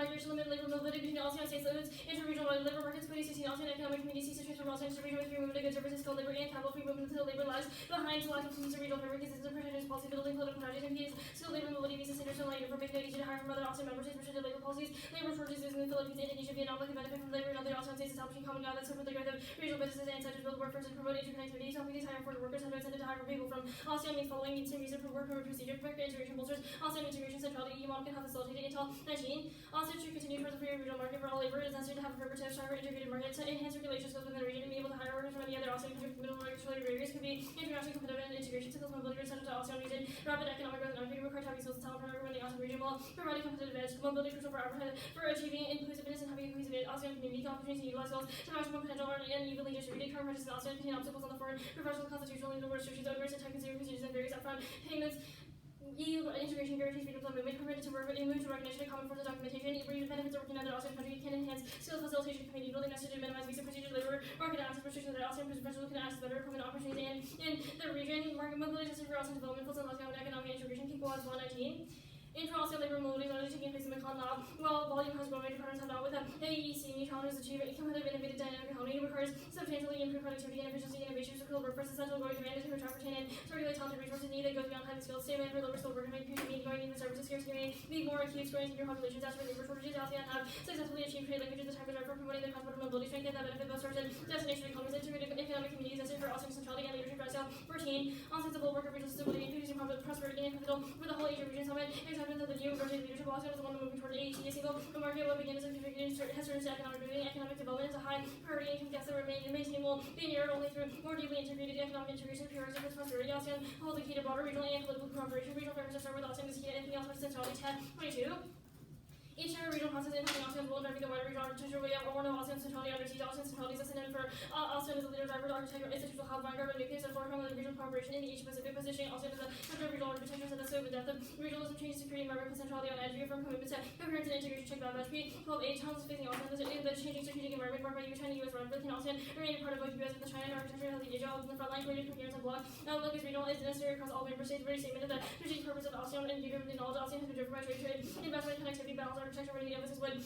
migration limit labor mobility between ASEAN states limits, interregional labor markets, 2016 ASEAN economic community seeks to transform ASEAN to region with free movement of goods, services, skilled labor, and capital. Free movement of labor lies behind lack of community regional framework, consistent protectionist policy, building political strategies, and fees, skilled labor mobility visas, international labor, making it easy to hire from other ASEAN member states, restricted labor policies, labor shortages in the Philippines, Indonesia, Vietnam, looking benefit from labor in other ASEAN states, establishing common guidelines for the growth of regional businesses and incentives, build workforce, and promote interconnectivity. Some companies hire foreign workers have been incented to hire people from ASEAN means following means and reason for work permit procedure, perfect integration bolsters, ASEAN integration centrality, EU model can have facilitated until 19. ASEAN should continue towards a free regional market for all labor. It is necessary to have a cooperative, stronger integrated market to enhance circulation skills within the region and be able to hire workers from any other ASEAN country. Middle regulatory barriers could be internationally competitive and integration skills mobility centered to ASEAN region. Rapid economic growth and marketing require having skills and talent from everyone in the ASEAN region while providing competitive edge. Mobility crucial for achieving inclusiveness and having a cohesive ASEAN community. Opportunities to utilize skills to maximum potential are unevenly distributed. Current practices in ASEAN contain obstacles on the foreign, professional, constitutional, and legal restrictions, onerous and time-consuming procedures, and various upfront payments. EU integration guarantees freedom of movement, permitted to work with mutual recognition and common forms of documentation. EU benefits of working in other ASEAN countries can enhance skills facilitation, community building, necessary to minimize visa procedures, labor market access restrictions that ASEAN professionals can access better employment opportunities in the region. Market mobility tested for ASEAN development fields and economic integration can go as 119. Intra-ASEAN labor mobility is already taking place in the Mekong Lab. While volume has grown, major patterns have not with AEC challenges to achieve a competitive, innovative, dynamic economy. It requires substantially improved productivity and efficiency, innovation, skilled workforce, essential growing demand to attract, retain, and circulate talented resources need that goes beyond highly skilled, stay for lower skilled work, and make meet growing needs and services scarcity, meet more acute growing senior populations, as for labor shortages. ASEAN have successfully achieved trade linkages that have been for promoting the cross-border mobility strength and that benefit both source and destination economies, integrated economic communities necessary for ASEAN centrality and leadership. Lifestyle 14. ASEAN's able worker regional stability, increasing prosperity and capital for the whole Asia region summit. Acceptance of the new leadership policy is the one moving toward AEC. A single market will begin as a has turned to economic moving. Economic development is a high priority and gaps that remain and maintain will be narrowed only through more deeply integrated economic integration and priorities for prosperity. ASEAN holds the key to broader regional and political cooperation. Regional frameworks are started with ASEAN is key to anything else for centrality. 22. Each regional process impacting ASEAN's role in driving the wider regional architecture. We have or no ASEAN centrality under siege. ASEAN centrality is a synonym for ASEAN as a leader, driver, architecture, institutional hub, vanguard, and nucleus, and forefront of the regional cooperation in the Asia-Pacific, positioning ASEAN as a center of regional architecture, and the scope and depth of regionalism, changes security, environment, centrality on edge, reaffirm commitment to coherence and integration. Check that. Batch B, 12A, challenges facing ASEAN in the changing strategic environment marked by China, US, run, but can ASEAN remain a part of both US and the China architecture of the Asia, in the front line, created coherence and block. Outlook is regional, is necessary across all member states. Very statement of the strategic purpose of ASEAN and given knowledge ASEAN has been driven by trade, investment, connectivity, balance, architecture, where the emphasis would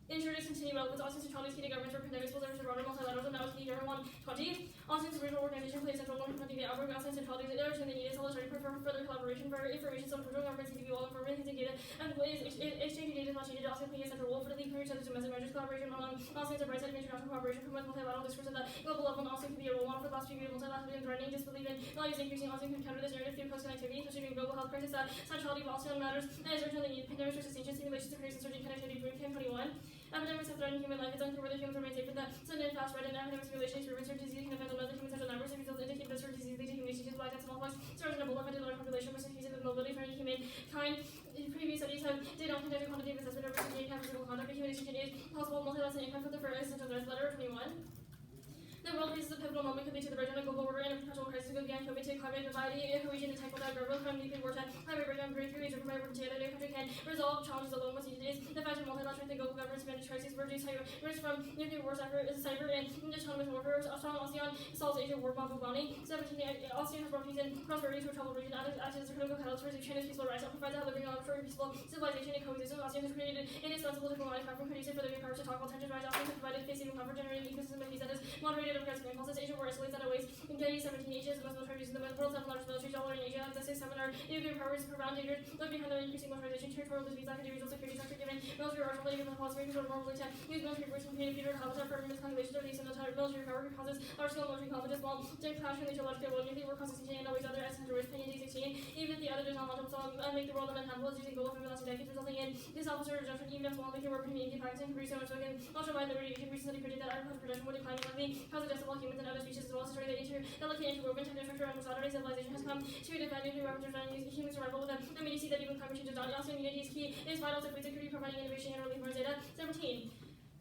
ensure its continued relevance. ASEAN centrality is key to government for pandemics, will service to broader multilateralism. That was key to 120. ASEAN's regional organization plays a central role in preventing the outbreak of ASEAN centrality. The urgent the needed solidarity for further collaboration for information. Some regional governments need to be well informed and data and ways exchanging data is not needed. ASEAN playing a central role for the lead each other's domestic measures. Collaboration among ASEAN's a bright side of international cooperation promotes multilateral discourse at the global level, and ASEAN can be a role model for the last few years. Multilateralism threatening disbelief in values increasing. ASEAN can counter this narrative through post-connectivity, especially during global health crisis. That centrality of ASEAN matters and is urgently needed. Pandemics, extinction, simulations, security, and surging connectivity. Brief 21. Epidemics have threatened human life. It's unclear whether humans remain safe from the sudden and fast spread and epidemic simulation experiments or disease can affect another human central numbers and results indicate that certain disease lead to human diseases, black death, smallpox, SARS, and Ebola affected large population with disease and mobility for humankind. Previous studies have did not conduct a quantitative assessment of risk of physical conduct. A human extinction is possible. Multi-lesson impact for the first essential threats. Letter 21. The world faces a pivotal moment, could lead to the verge on a global order and a perpetual crisis go beyond COVID to climate dividing, cohesion, and technical diagram from nuclear war to climate breakdown, breakthrough, Egypt, from together, no country can resolve challenges alone. What's needed is the fact of multilateral and global governance managed crises, reduce risk from nuclear war, cyber, and autonomous warfare. A strong ASEAN solves Asia war bomb Bubani. 17. ASEAN has brought peace and prosperity to a troubled region. Acts as a critical catalyst for China's peaceful rise. It provides a living for peaceful civilization and coexistence. ASEAN has created indispensable diplomatic platform conducive for the new powers to talk while tensions rise. ASEAN has provided face-saving comfort, generating ecosystem of peace that is moderated aggressive impulses. Asia war escalates out of ways. In 17, Asia is the most military region in the world, seven largest military dollar in Asia. The 6-7 are nuclear powers, profound dangers. Look behind the increasing militarization, territorial disputes, academic regional security structure, given military arsenal, given the policy makers are normally to use military force to create future habitat for miscalculations of the military power causes large-scale military conflicts, while they clash with each other, large-scale world nuclear war causes and always other as risk. Opinion 16. Even if the other does not want to make the world uninhabitable, is using gold from the last decades, resulting in this officer rejection. Even if small nuclear war between India and Pakistan can produce so much smoke and ultraviolet radiation, recently predicted that agricultural production would decline likely cause the deaths of all humans and other species, as well as destroy the delicate interwoven technostructure and modern civilization has come to defend nuclear weapons and human survival with an immediacy that even climate change does not. ASEAN unity is key. It is vital to food security, providing innovation and relief for data. 17.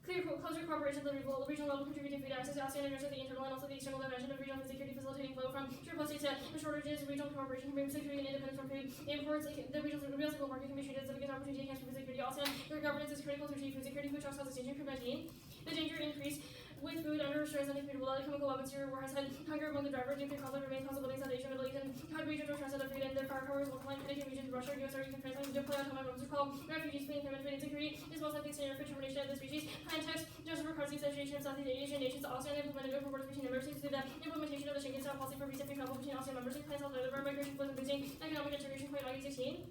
Closer cooperation at the regional level contributing food access. ASEAN addresses the internal and also the external dimension of regional food security, facilitating flow from surplus to shortages. Regional cooperation can bring security and independence from food imports. The regional real single market can be treated as a biggest opportunity to enhance food security. ASEAN governance is critical to achieve food security. Food shocks cause extinction. 19. The danger increase with food under stress and food. While the chemical weapons war has had hunger among the drivers, nuclear conflict remains possibilities that Asia, Middle East, and had regional stress of the food and the firepower borders, multiplying connecting regions, Russia, US, or even France, deploy autonomous roles to call refugees fleeing from food insecurity is most likely scenario for termination of the species. Context, Joseph McCarthy's Association of Southeast Asian Nations also implemented open borders between member states through the implementation of the Schengen style policy for visa-free travel between ASEAN member states, plans to deliver migration flows and boosting economic integration by 2016.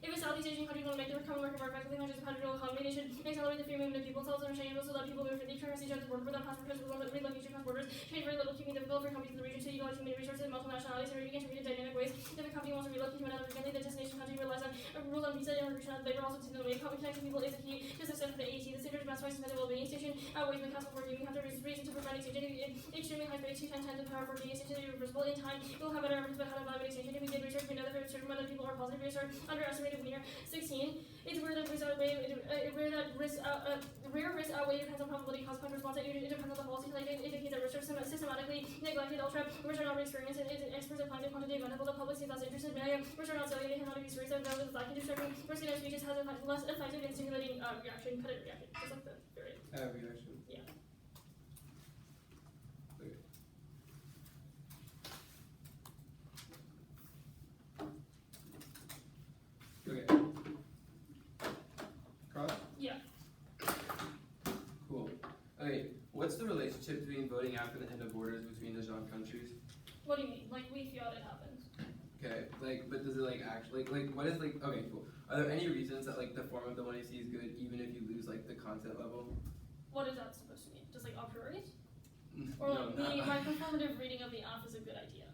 If a Southeast Asian country want to make the common market more effectively, not just a country economy, they should accelerate the free movement of people. Themselves and Schengen rules so that people move freely across each other's border without passport controls, without relocation across borders. Change very little, keeping it difficult for companies in the region to utilize human resources and multiple nationalities and contribute in dynamic ways. If a company wants to relocate to another region, the destination country relies on rules on visa immigration and labor. Also, to the way connecting people is the key to success for the AEC. The standard maximizes mental well-being station outweighs the cost before giving counter reason to provide extension. Extremely high for 2 times the power for being extension irreversible in time. We will have better evidence about how to evaluate extension. If we did research, we know that for a certain amount of people are positive rates are underestimated winner. 16. It's where the risks outweigh rare risks outweigh depends on probability consequence response. It depends on the policy like it indicates that risks are systematically neglected. Ultra risks are not experienced and experts applying the quantitative method. The public seems less interested. Many risks are not selling. They cannot be raised and valid lacking distracting. Risk in speeches has a less effective in stimulating reaction. Cut it reaction. Just like the period. Reaction. Yeah. Okay. Cross? Yeah. Cool. Okay, what's the relationship between voting after the end of borders between the ASEAN countries? What do you mean? Like we feel it happens. Okay, but does it actually what is okay, cool. Are there any reasons that the form of the 1AC is good even if you lose the content level? What is that supposed to mean? Just a priori? Or No, my conformative reading of the app is a good idea.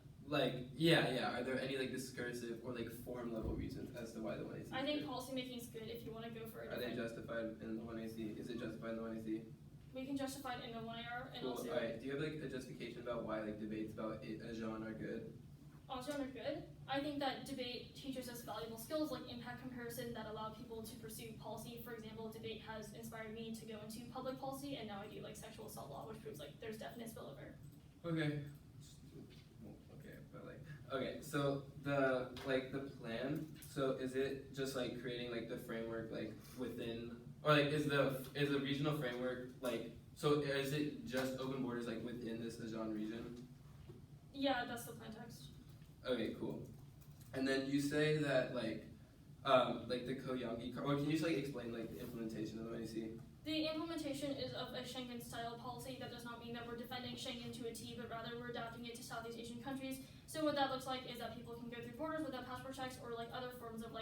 Yeah. Are there any discursive or form level reasons as to why the 1AC? I think policymaking is good if you want to go for it. Are they justified in the 1AC? Is it justified in the 1AC? We can justify it in the 1AR and Cool. also. Alright. Do you have a justification about why debates about ASEAN are good? ASEAN are good. I think that debate teaches us valuable skills like impact comparison that allow people to pursue policy. For example, debate has inspired me to go into public policy, and now I do sexual assault law, which proves there's definite spillover. Okay. Okay, so the plan. So is it just creating the framework within, or is the regional framework so is it just open borders within this ASEAN region? Yeah, that's the plain text. Okay, cool. And then you say that the Koyangi, or can you just explain the implementation of the NEC? The implementation is of a Schengen-style policy. That does not mean that we're defending Schengen to a T, but rather we're adapting it to Southeast Asian countries. So what that looks like is that people can go through borders without passport checks or other forms of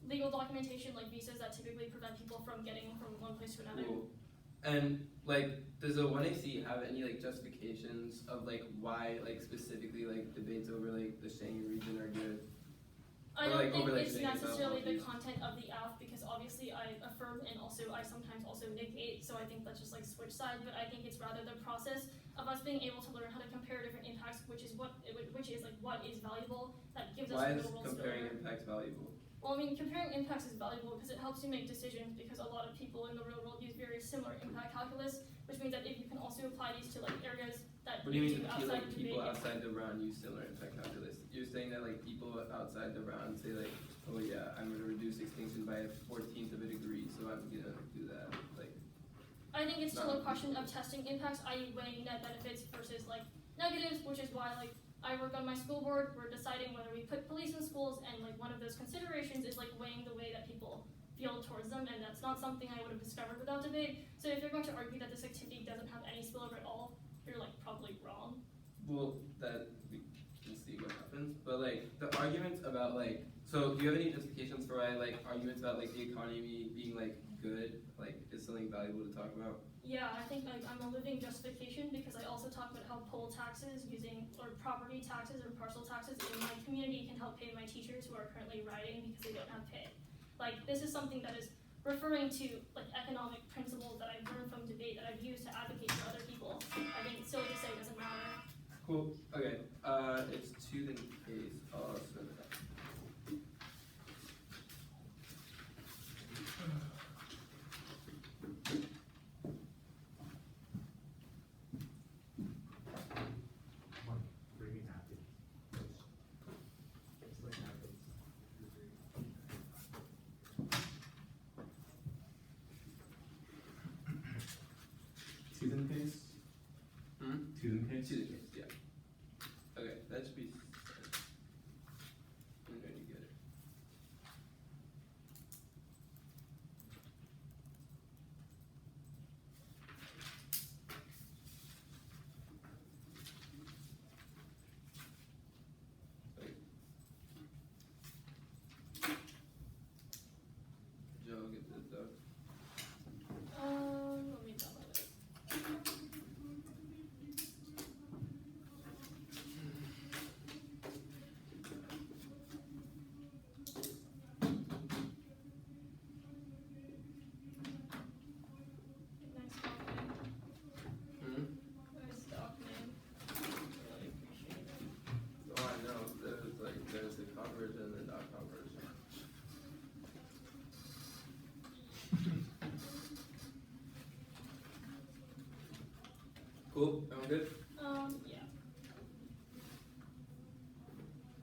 legal documentation like visas that typically prevent people from getting from one place to another. Cool. And does the 1AC have any justifications of why specifically debates over the Schengen region are good? I don't think it's Schengen necessarily the content of the app because obviously I affirm and also I sometimes also negate, so I think that's just switch sides, but I think it's rather the process of us being able to learn how to compare different impacts, which is what is valuable, that gives us Why is real world comparing spillover. impacts valuable? Well, I mean, comparing impacts is valuable because it helps you make decisions because a lot of people in the real world use very similar impact calculus, which means that if you can also apply these to areas that What do you mean outside of people debate. outside the round use similar impact calculus? You're saying that people outside the round say oh yeah, I'm gonna reduce extinction by 1/14 of a degree, so I'm gonna do that. I think it's still a question of testing impacts, i.e. weighing net benefits versus negatives, which is why I work on my school board. We're deciding whether we put police in schools, and one of those considerations is weighing the way that people feel towards them, and that's not something I would have discovered without debate. So if you're going to argue that this activity doesn't have any spillover at all, you're probably wrong. Well, that we can see what happens, but the arguments about so do you have any justifications for why arguments about the economy being good is something valuable to talk about? Yeah, I think I'm a living justification because I also talk about how poll taxes or property taxes or parcel taxes in my community can help pay my teachers who are currently writing because they don't have pay. This is something that is referring to economic principles that I've learned from debate that I've used to advocate for other people. I think it's silly to say it doesn't matter. Cool. Okay. It's to the case of. Student case? Student case? Student case, yeah. Okay, that should be. All good? Yeah.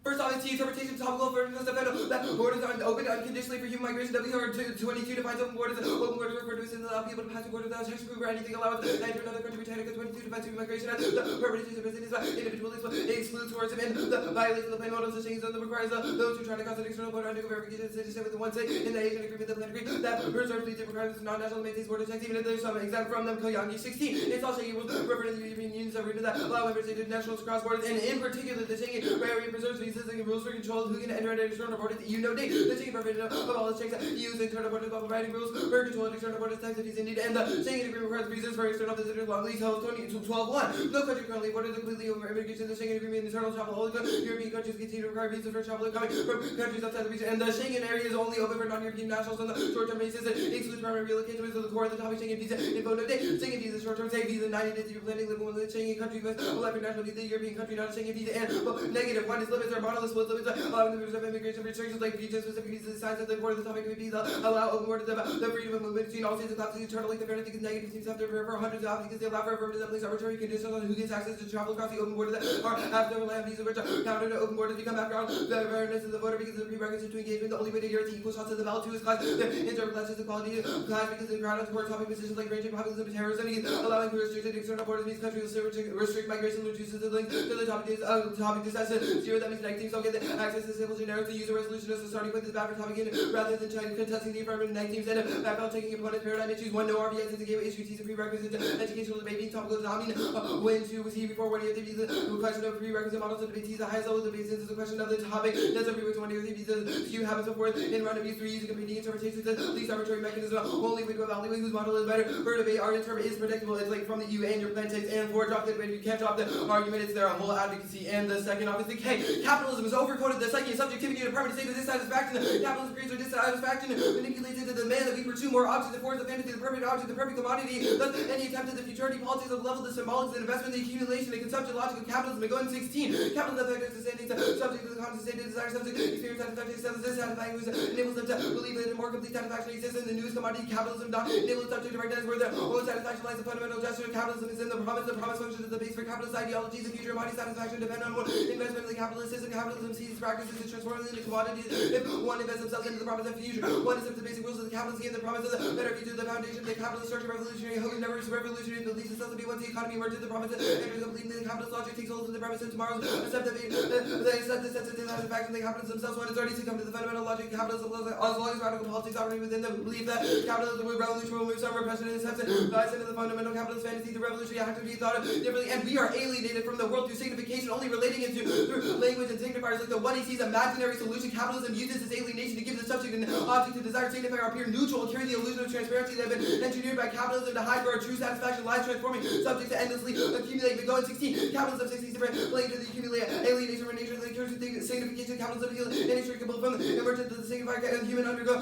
First off, it's the interpretation of topical affirmative definition that borders are open unconditionally for human migration. WR22 defines open borders. Open borders refer to as allow people to pass through borders without checks or anything allowed to enter another country. Britannica 22 defines human migration as the permanent of business by individualism. It excludes tourism and the violation of the plain models of changes that requires those who try to cause an external border under verification of citizenship with the one state in the Asian agreement. The plan agreed that reserves these requirements of non-national maintains border checks even if there's some exempt from them. Koyangi 16. It's also rules refer to the European Union's agreement that allow member states nationals to cross borders, and in particular the Schengen area preserves visas and rules for control who can enter an external border. The EU no date. The Schengen provision of all the checks that use internal borders while providing rules for control of external borders types of these indeed, and the Schengen agreement requires visas for external visitors long lease held 12.1. No country currently borders completely over immigration. The Schengen agreement internal travel all European countries continue to require visas for travel coming from countries outside the region, and the Schengen area is only open for non-European nationals on the short-term basis. It excludes primary relocation to the core of the topic Schengen visa in no date. Schengen visa short-term stay visa 90 days you're planning living within the Schengen country must allow for national visa European country not a Schengen visa, and negative one is limits are monolith split limits allowing the of immigration restrictions like region-specific visas. Signs of the core of the topic may be allow open borders about the freedom of movement between all states and classes internally. The fairness is negative seems to have to refer hundreds of applicants. They allow for affirmative place arbitrary conditions on who gets access to travel across the open borders that are after land visa which are counted to open borders become background the fairness of the voter because of the prerequisite to engagement. The only way to guarantee equal shots of the ballot to his class the internal classes equality class because of the ground support topic positions like ranging populism and terrorism allowing for restricted external borders. These countries will restrict migration reduces the link to the topic disaster zero. That means negative don't get the access to civil generics to use a resolution as a starting point is bad for topic in rather than trying contesting the affirmative negative and background taking opponent's paradigm issues. One no RBS is a gateway issue. Teach a prerequisite educational debate topical examining when to was he before what do you think the question of prerequisite models of debate teach the highest level of debate since the question of the topic that's a prerequisite one do you think the few habits of forth in round of use 3 using competing interpretations the least arbitrary mechanism only way to evaluate whose model is better for debate our interpret is predictable. It's like from the U and your plan takes and 4 drop the debate. If you can't drop the argument it's there a whole advocacy. And the second obviously K capitalism is overcoded the psyche and subjectivity to permanent state of dissatisfaction. Capitalism creates our dissatisfaction manipulates into the demand that we pursue more objects, the force of fantasy, the perfect object, the perfect commodity. Thus, any attempt at the futurity politics of the level, the symbolics, the investment, the accumulation, the consumption logic of capitalism. Go in 16. Capitalism affects the standing subject to the conscious state of desire, subject experience satisfaction, dissatisfying, which enables them to believe that a more complete satisfaction exists in the newest commodity. Capitalism enables the subject to recognize where their own satisfaction lies. The fundamental gesture of capitalism is in the promise. The promise function is the base for capitalist ideologies. The future body satisfaction depend on more investment in the capitalist system. Capitalism sees practices to transform into commodities. If one invests themselves into the promise of future, one accepts the basic rules of the capitalist game, the promise of the better future, the foundation of the capitalist structure, revolutionary hope, never revolutionary, believes itself to be once the economy emerges, the promise enters completely the capitalist logic takes hold of the premise of tomorrow's accept the sense of dissatisfaction, the capitalists themselves when it's already succumbed to the fundamental logic of capitalism as long as radical politics operate within the belief that capitalism will revolution will move some repression and acceptance lies into the fundamental capitalist fantasy, the revolutionary act to be thought of differently, and we are alienated from the world through signification, only relating it to through language and signifiers like the one he sees imaginary solution. Capitalism uses its alienation to give the subject an object to desire, signifier appear neutral, and carry the illusion of transparency that have been engineered by capitalism to hide where our true satisfaction lies, transforming subjects to endlessly accumulate. But go in 16. Capitalism 16 different playing to the accumulate alienation from nature, the cures signification. Capitalism inextricable from the emergence of the signifier and human undergo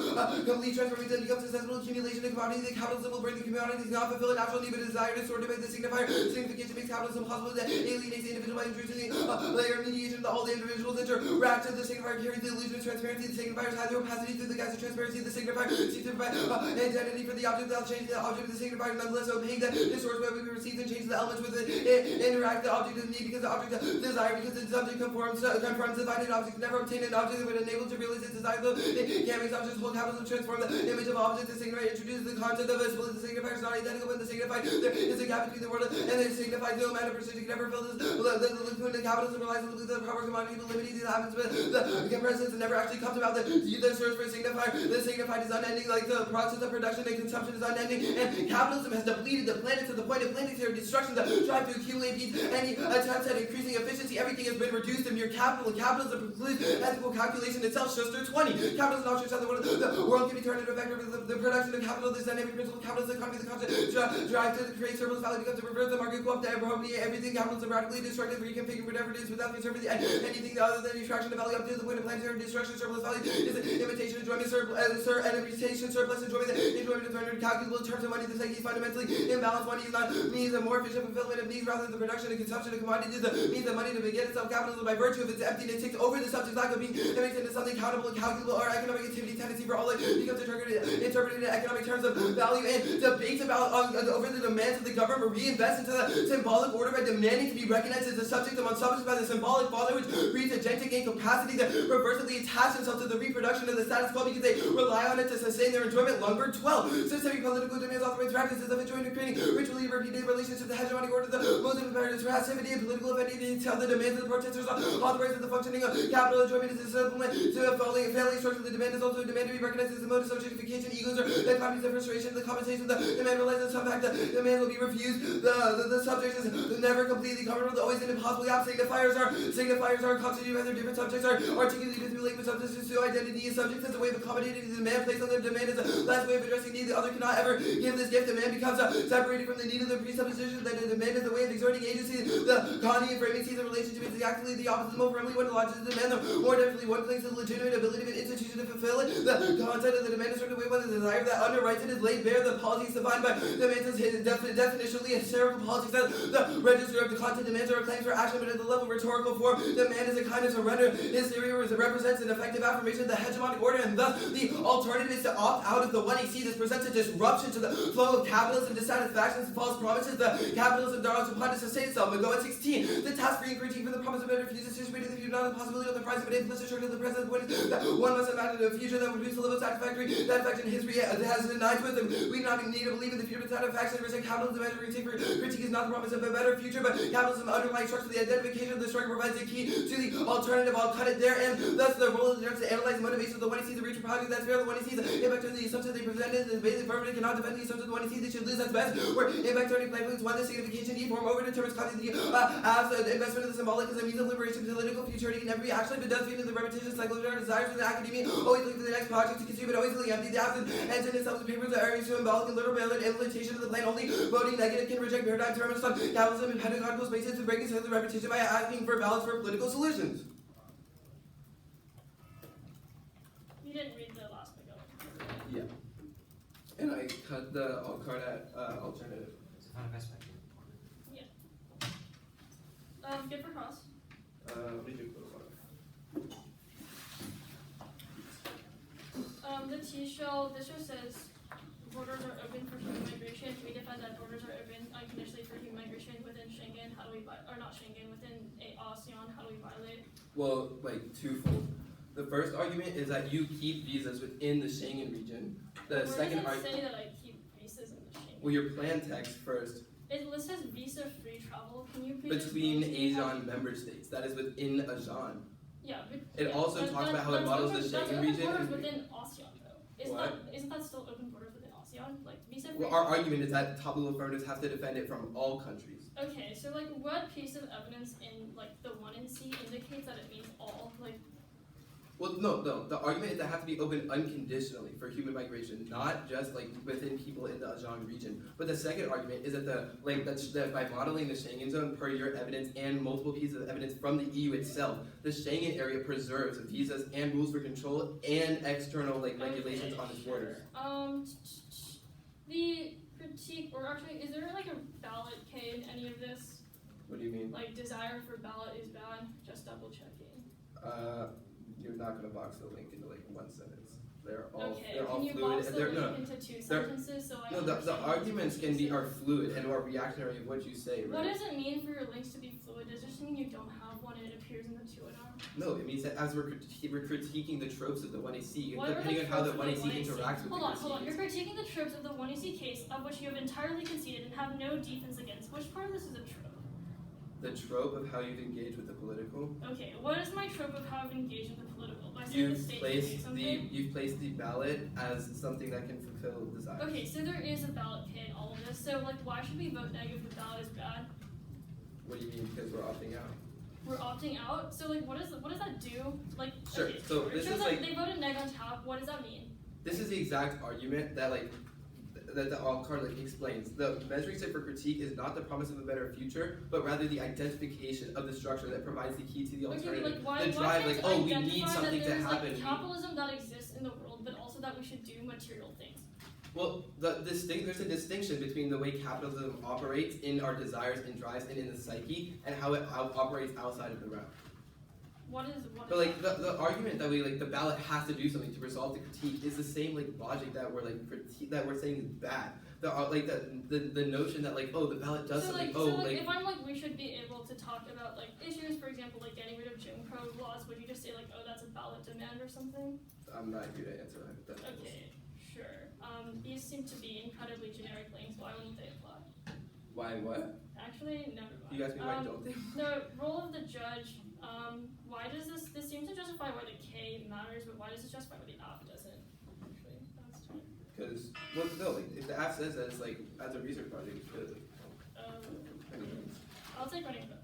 complete transformation and becomes successful accumulation of commodity. The capitalism will bring the commodities not fulfill a natural need but a desire to sort of make the signifier. Signification makes capitalism possible that alienates the individual by introducing layer of mediation to all the individuals interact to the signifier carries the illusion of transparency. The signifiers hide the opacity through the guise of transparency. The signifier seeks to provide identity for the object without changing the object of the signifier, nonetheless opaque that distorts what we perceive and changes the elements with it. Interact the object of need because the object of desire because the subject confronts the finding object. Never obtain an object that would enable to realize its desire. Though it can make objects whole capitalism transform the image of object. The signifier introduces the concept of visibility. The signifier is not identical but the signifier there is a gap between the word and the signified no amount of precision can never fill this. The capitalism relies on the belief that the proper commodity will limit these happens but the comparison never actually comes about the source for a signifier. The signified is unending like the process of production and consumption is unending, and capitalism has depleted the planet to the point of planetary destruction. The drive to accumulate these any attempts at increasing efficiency, everything has been reduced to mere capital. Capitalism precludes ethical calculation itself. Schuster 20. Capitalism also shows how the world can be turned into a vector of the production of capital. This dynamic principle, capitalist economy, the constant drive to create surplus value becomes to reverse the market co-op to everything. Capitalism radically destructive, reconfigure whatever it is without conserving anything other rather than extraction of value up to the point of planetary destruction. Surplus value is an imitation enjoyment, and imitation surplus enjoyment. Enjoyment is rendered calculable in terms of money. The psyche is fundamentally imbalanced. Money is not means a more efficient fulfillment of needs rather than the production and consumption of commodities. The means of money to begin itself. Capitalism, by virtue of its emptiness, takes over the subject's lack of being and makes it into something countable, calculable, or economic activity. Tendency for all it becomes interpreted in economic terms of value, and debates about over the demands of the government reinvest into the symbolic order by demanding to be recognized as the subject among subjects by the symbolic father, which breeds a gigantic capacity that reversibly attach themselves to the reproduction of the status quo because they rely on it to sustain their enjoyment. Lumber 12. Systemic political demands authorize practices of enjoyment, creating ritually repeated relationships with the hegemonic order. The most imperative passivity and political affinity tell the demands of the protesters authorize the functioning of capital enjoyment is a supplement to a failing structure. The demand is also a demand to be recognized as the mode of subjectification. Egos are the economies of frustration. The compensation the demand realizes some fact that the demand will be refused. The subject is never completely covered with always an impossible gap. Signifiers are constituted by their different subjects are articulated through language substances to identity. Subjects as a way of accommodating the demand placed on them. Demand is the last way of addressing need. The other cannot ever give this gift. Demand becomes separated from the need of the presupposition that the demand is the way of exerting agency. The Kantian framing sees the relationship is exactly the opposite. The more firmly one lodges the demand, the more definitely one clings to the legitimate ability of an institution to fulfill it. The content of the demand is certain way when the desire that underwrites it is laid bare. The politics defined by demands is hidden definitionally hysterical politics that the register of the content demands are claims for action, but at the level of rhetorical form, demand is a kind of surrender. His theory represents an effective affirmation of the hegemonic order, and thus the alternative is to opt out of the one he sees. This presents a disruption to the flow of capitalism, dissatisfactions, and false promises. The capitalism dara's upon to sustain itself. McGowan 16. The task free and critique for the promise of better future is situated in the future, not the possibility of the price of an implicit assurance of the present point is that one must imagine a future that would produce a little satisfactory. That fact in history has denied with them. We do not need to believe in the future, but satisfaction of capitalism and critique is not the promise of a better future, but capitalism underlying structure. The identification of the struggle provides a key to the alternative. I'll cut it there, and thus the role of the judge to analyze the motivation of the one he sees, the reach product that's fair, the one he sees, impact on the assumption they presented, is basic affirmative cannot defend the assumption of the one he sees, they should lose, that's best. Where impact turning play one, the signification E form over determines content as the investment of the symbolic as a means of liberation, political futurity can never be actually, but does feed into the repetition cycle of our desires in the academia, always looking for the next project to consume, but always really empty. The absent ends in itself, the papers are areas to symbolic and literal and implementation of the plan. Only voting negative can reject paradigm terms on capitalism and pedagogical spaces to break into the repetition by asking for balance for political solutions. You didn't read the last McGowan. Yeah. And I cut the alt card at alternative. Yeah. Good for cross. What do you do for The T-shell, this just says borders are open for human migration. We define that borders are open unconditionally for human migration within Schengen. How do we or not Schengen, within ASEAN, how do we violate? Well, like twofold. The first argument is that you keep visas within the Schengen region. The second argument argument. say that I keep visas in the Schengen? Well, your plan text first. It says visa-free travel. Can you please Between ASEAN member states. That is within ASEAN. Yeah, but It also talks about how it models the Schengen region. Borders and- within ASEAN, though. Isn't that still open borders within ASEAN? Like visa-free. Well, our argument is that top level affirmatives have to defend it from all countries. Okay, so like, what piece of evidence in like the 1 and C indicates that it means all? Like, Well, no. The argument is that it has to be open unconditionally for human migration, not just like within people in the ASEAN region. But the second argument is that that by modeling the Schengen zone per your evidence and multiple pieces of evidence from the EU itself, the Schengen area preserves visas and rules for control and external regulations on its borders. The critique, or actually, is there like a ballot K in any of this? What do you mean? Like, desire for ballot is bad. Just double checking. You're not gonna box the link into one sentence. They're all Okay, they're all can you fluid. box and the they're link no. into 2 sentences so I No, the understand arguments what can be you're are fluid and are reactionary of what you say, What right? does it mean for your links to be fluid? Does it just mean you don't have one and it appears in the 2 and R? No, it means that as we're critiquing the tropes of the 1AC, What are depending the on how the tropes of 1AC interacts with Hold the on. critiques. You're critiquing the tropes of the 1AC case, of which you have entirely conceded and have no defense against. Which part of this is a trope? The trope of how you've engaged with the political. Okay, what is my trope of how I've engaged with the political? By saying the state can do something? You've placed the ballot as something that can fulfill desires. Okay, so there is a ballot K in all of this. So why should we vote negative if the ballot is bad? What do you mean? Because we're opting out. We're opting out. So what does that do? Sure, Okay, so this it shows is that they voted neg on top. What does that mean? This is the exact argument that that the card like explains. The measuring stick for critique is not the promise of a better future, but rather the identification of the structure that provides the key to the alternative. Like, the drive, like, oh, we need identify something that to there's, happen. Like, capitalism that exists in the world, but also that we should do material things. Well, there's a distinction between the way capitalism operates in our desires and drives and in the psyche, and how it operates outside of the realm. But like the argument that we like the ballot has to do something to resolve the critique is the same like logic that we're like that we're saying is bad. The notion that like, oh, the ballot does something. If I'm like, we should be able to talk about like issues, for example, like getting rid of Jim Crow laws, would you just say like, oh, that's a ballot demand or something? I'm not here to answer hypotheticals. Okay, sure. These seem to be incredibly generic things. Why wouldn't they apply? Why what? Actually, never mind. You asked me why don't they? The role of the judge. Why does this seems to justify why the K matters, but why does it justify why the F doesn't? Actually, that's fine. Because like, if the app says that it's like as a research project, it's good. I'll take running for that.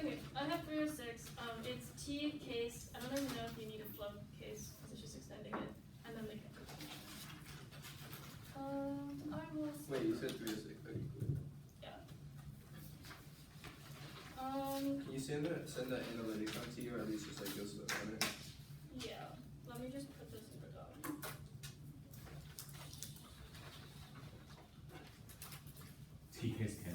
Okay, I have 306. It's T case. I don't even know if you need a flow case because it's just extending it, and then the K. I will. Wait, you said 306. Yeah. Can you send that analytics on to you, or at least just like go slow on it? Yeah. Let me just put this in the doc. T case K.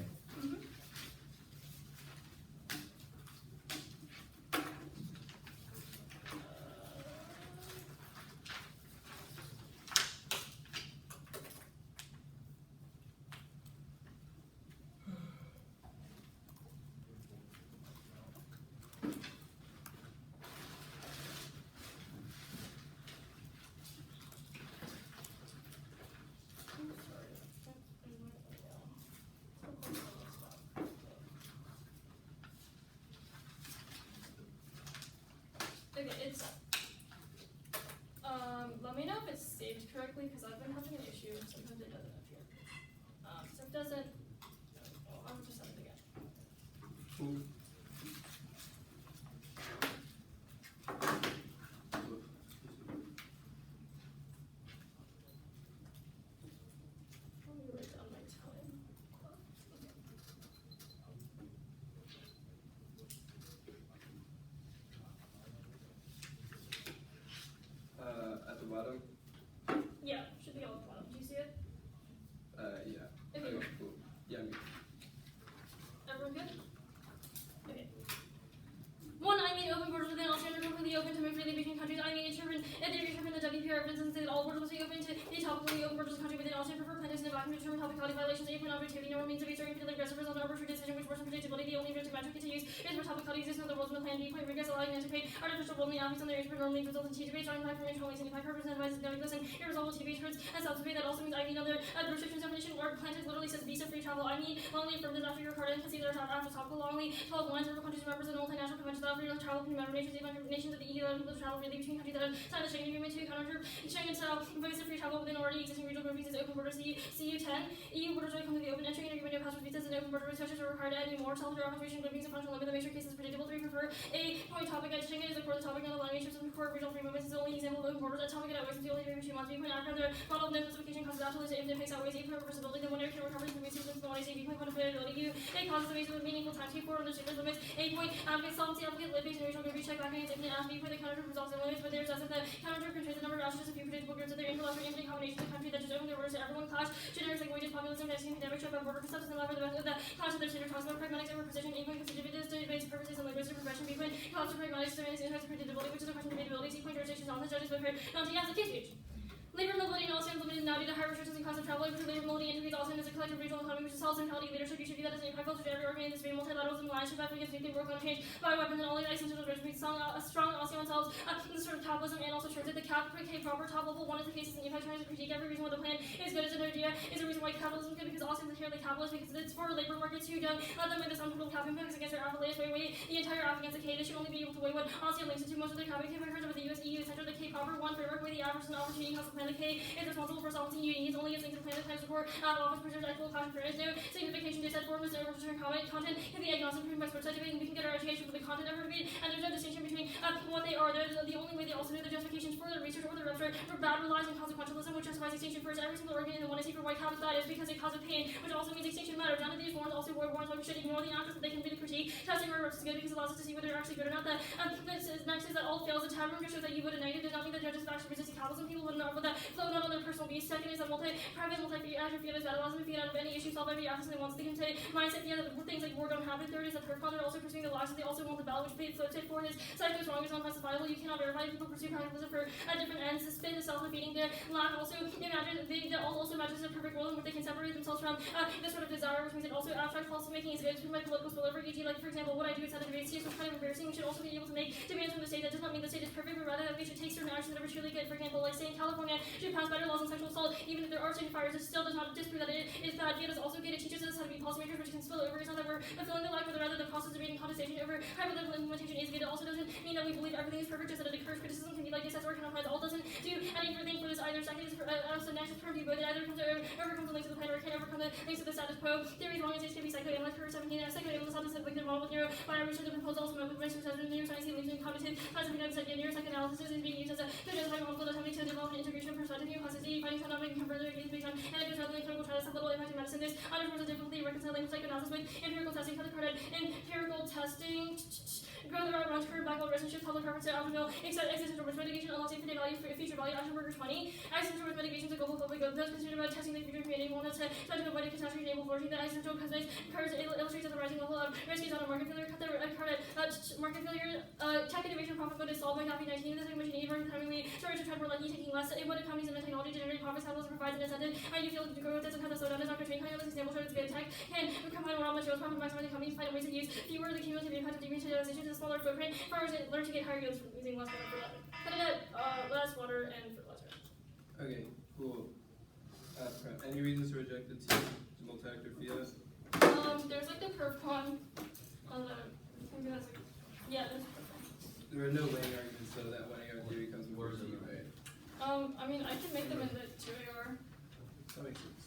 Okay, it's let me know if it's saved correctly because I've been having an issue. Sometimes it doesn't appear. So if it doesn't, I'll just send it again. Cool. Let me write down my time. At the bottom. Yeah, should be all at the bottom. Do you see it? Yeah. Okay. Cool. Yeah. Everyone good? Okay. One, I mean open borders within ASEAN are completely open to move freely between countries. I mean determine the WPR evidence and say that all borders must be open to the topically open borders of the country within ASEAN prefer plaintiffs in a vacuum to determine topicality violations. 8. Objectivity, no means of asserting particular aggressive result in arbitrary decision which worsens predictability. The only objective metric to use is where topicality exists in the rules in the plan. B. Regress allowing them to create artificial role in the affects on their age normally result in T debates. Drawing back from age only 75 purpose and advises no listen irresolvable T base hurts and self debate. That also means I mean under the restrictions definition where plaintiff literally says visa free travel. I mean longly from this after your card and concede their after topical longly 12 lines where countries represent multinational conventions that offer travel between member nations. Nations of the EU that people to travel freely between countries that have signed the Schengen Agreement to counter Schengen style visa free travel within already existing regional visas. Open borders CU10 EU borders are completely open. Entering an agreement of passport visas and open border restrictions are required to add more self-direct confirmation of being a functional limit. The major cases predictable. 3. Prefer a point topic at Schengen is a core topic on the language of core regional free movements is the only example of open borders. A topic at Westlake the only agreement she must be point after the model of no specification causes absolute if the face outweighs 8. Reversibility. The one area can recover from the since the one I say B. Quantifiability. A causes the base with meaningful time. 4. Under stickers limits. 8. Applicant solvency applicant lit base and regional group check back against infinite ask B. The counter resolves the limits, but there's as if the counter controls the number of ostriches a few predictable groups of their intellectual infinite combinations of the country that just open their borders to everyone clash generic languages populism, vaccine, pandemic, trip, border perceptions, and the rest of the clash of their standard talks about pragmatics over precision, even considerative debates, purposes, and linguistic profession between clash of pragmatics, semantics, and predictability, which is a question of debatability, 6 point jurisdictions, on the judges, but for not to yes, the case speech. Labor mobility in ASEAN is limited now due to high restrictions and cost of travel. Labor mobility integrates ASEAN as a collective regional economy, which is solid mentality leadership. You should view that as an impact culture to every organization. This being multilateralism, alliance, should fight against nuclear war, climate change, bioweapons, and all the essential to be strong ASEAN themselves. This sort of capitalism and also shows that the proper top level. One of the cases in the impact trying to critique every reason why the plan is good as an idea is a reason why capitalism is good because ASEAN is inherently capitalist because it's for labor markets who don't let them make this unpredictable cap impacts against their affiliates weigh the entire Af against the K. They should only be able to weigh what ASEAN links into most of their cabinet impacts over the US, EU, etc. The K proper one framework where the average and opportunity cost of plan. The K is responsible for solvency union. He's only linked to plan support office preserves equal class and fairness. No signification to set form is over return content can be agnostic between by sports debate and we can get our education from the content of our debate and there's no distinction between what they are. There's the only way they also know the justifications for their research or their rhetoric for bad relies on consequentialism which justifies extinction first every single organ and the one I see for white habits that is because it causes pain which also means extinction matters. None of these warns also warns why we should ignore the actors that they can really critique. Testing our reps is good because it allows us to see whether they're actually good or not. Next is that all fails. The tab room just shows that you would have negative does not mean that judges have actually resisted capitalism. People would not put that flow not on their personal beast. Second is that private multi-Azure field is that allows them to feed out of any issue solved by the actors and they want they can say mindset yeah that things like war don't have it. Third is that third they're also pursuing the lies they also want the battle which floats it. Fourth is psycho is wrong is unjustifiable. You cannot verify people pursue capitalism for different ends. The spin is self-defeating. The lack also imagine they also imagines a perfect world in which they can separate themselves from this sort of desire which means it also abstract policy making is good to my political spillover e.g. like for example what I do inside the debate series was kind of embarrassing. We should also be able to make demands from the state that does not mean the state is perfect but rather that we should take certain actions that are truly good. For example like saying California should pass better laws on sexual assault even if there are signifiers it still does not disprove that it is bad. Yet is also good. It teaches us how to be policymakers which can spill over. It's not that we're fulfilling the life but rather the process of being contestation over hypothetical implementation is good. It also doesn't mean that we believe everything is perfect just that it occurs. Criticism can be like this as organized all doesn't do anything for this either. Second is also next is purview but it either overcomes the links of the plan or it can overcome the links of the status quo. Theories wrong and states can be psychoanalytic for 17 psychoanalysis on the cognitive model with neuro by research the proposals from open research as neuroscience leads in cognitive scientific neuropsychoanalysis is being used as a identifying model attempting to develop an integration of perspective new plasticity finding some not making further based on and rather than clinical trials have little impact in medicine. This underscores the difficulty reconciling psychoanalysis with empirical testing for the credit empirical testing grow the round curve back relationship public preference to optimal existential risk mitigation unlocks infinite value for future value action worker 20 existential risk mitigation to global public good those concerned about testing the future community wanted to try to avoid a catastrophe enable flourishing. The existential cosmetics curves illustrates at the rising level of risk is on a market failure cut the credit market failure tech innovation profit mode is solved by copy 19 in the second machine even timely storage to trend more likely taking less what economies and technology generate profits capitalism provides an incentive. I do feel to grow with this and how the slowdown is not constrained. How this example shows it's good tech can combine raw materials profit maximizing companies find ways to use fewer the cumulative impact of demutualization to a smaller footprint. Farmers learn to get higher yields from using less water for that. Put it at less water and fertilizer. Okay, cool. Any reasons to reject the T multi-actor field? There's like the perf con on the maybe that's like yeah, there's a perf con. There are no weighing arguments so that 1 AR theory comes before T, right? I mean I can make them into 2 AR. That makes sense.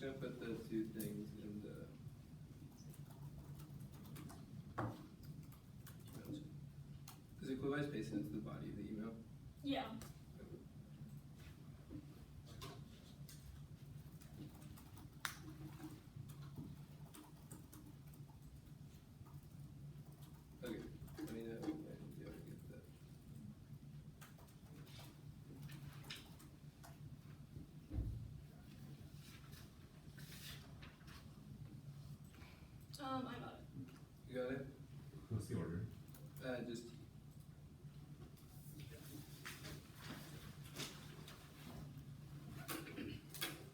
gonna put the two things in the. Is it cool if I paste it into the body of the email? Yeah. Okay. Let me know when you're able to get that. I got it. You got it? What's the order? Just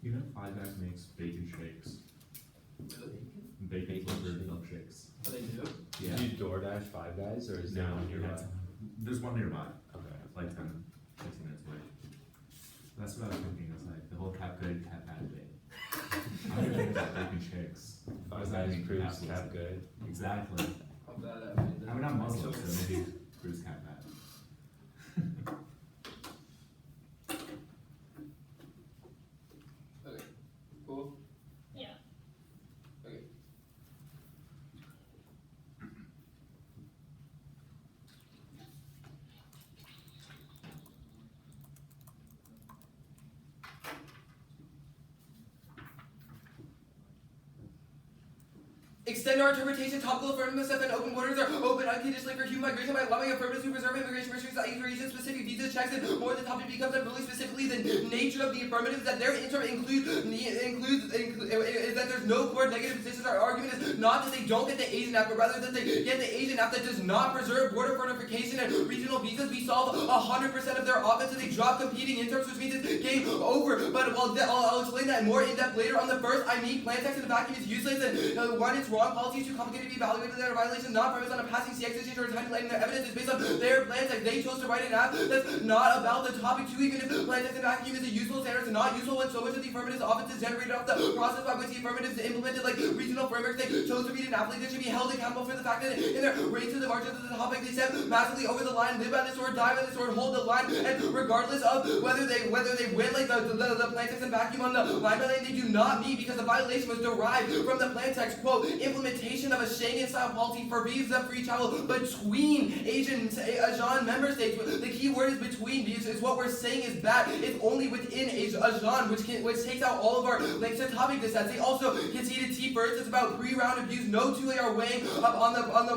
You know, Five Guys makes bacon shakes. really? Bacon flavored milkshakes. Oh, they do? Yeah. Do you DoorDash Five Guys or is there No, one nearby? There's one nearby, Okay. like 10, 15 minutes away. That's what I was thinking. I was like, the whole Cap Good, Cap Bad debate. I'm gonna think about bacon shakes. Five Guys proves Capitalism. Cap good. Exactly. How bad I made that. I mean, I'm Muslim, so maybe proves Cap Bad. Okay. Cool. Yeah. Okay. Extend our interpretation, topical affirmative and open borders are open unconditionally for human migration by allowing affirmatives to preserve immigration restrictions, region-specific visa checks, and more the topic becomes unruly. Specifically, the nature of the affirmative is that their inter includes is that there's no core negative positions. Our argument is not that they don't get the Asian app, but rather that they get the Asian app that does not preserve border fortification and regional visas. We solve 100% of their offense, and they drop competing interms, which means it's game over. But I'll explain that more in depth later. On the first, I mean, plan text in the vacuum is useless, and one, it's wrong. Policy is too complicated to be evaluated. Their violation not premised on a passing CX exchange or highlighting their evidence is based on their plan text. They chose to write an app that's not about the topic too, even if plan text in vacuum is a useful standard. It's not useful when so much of the affirmatives offense is generated off the process by which the affirmatives implemented like regional frameworks. They chose to read an app like this should be held accountable for the fact that in their race to the margins of the topic they step massively over the line, live by the sword, die by the sword, hold the line, and regardless of whether they win like the plan text and vacuum on the line by line, they do not meet because the violation was derived from the plan text. Quote, implementation of a Schengen-style policy for visa-free travel between ASEAN member states. The key word is between, because is what we're saying is bad. It's only within ASEAN, which takes out all of our links to topic dissents. They also conceded T first. It's about pre-round abuse. No two are weighing up on the